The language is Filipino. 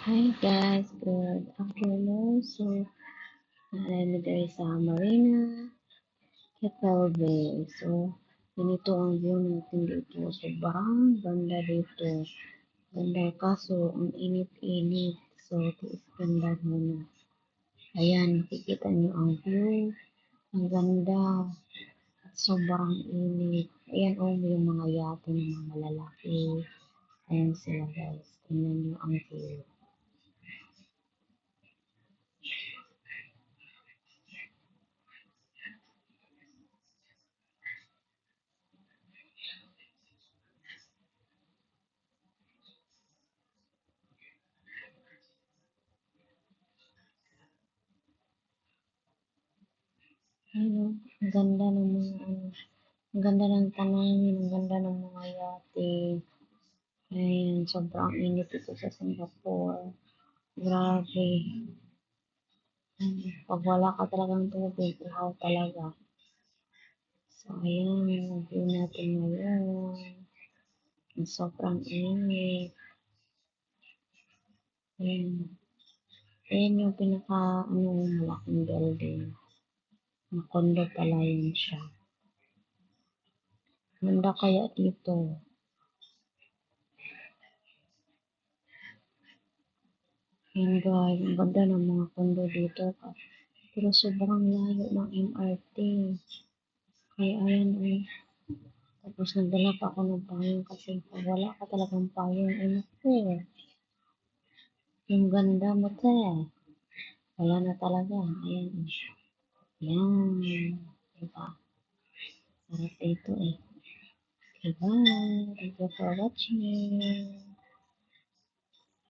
Hi guys, good afternoon. So, I'm dito sa Marina, Keppel Bay. So, ganito ang view natin dito. Sobrang ganda dito. Ganda kaso, ang init-init. So, tiis ganda muna. Ayan, nakikita niyo ang view. Ang ganda. At sobrang init. Ayan, yung mga yate ng mga malalaki. Ayan sila guys. Tingnan niyo ang view. Ayun, ang ganda ng mga ang ganda ng tanawin, ang ganda ng mga yate. Ayan, sobrang init ito sa Singapore. Grabe. Pag wala ka talagang tubig, ihaw talaga. So, ayan, yung view natin ngayon. Sobrang init. Ayan. Ayan yung malaking building. Na condo pala yun siya. Ganda kaya dito. Ayan guys, ang ganda ng mga condo dito. Pero sobrang layo ng MRT. Kaya ayan ay. Tapos nagdala pa ako ng payong kasi pag wala ka talagang payong, ay naku, yung ganda mo te. Wala na talaga. Ayan. Ayan. Diba? Sarap dito eh. Okay, bye. Thank you for watching.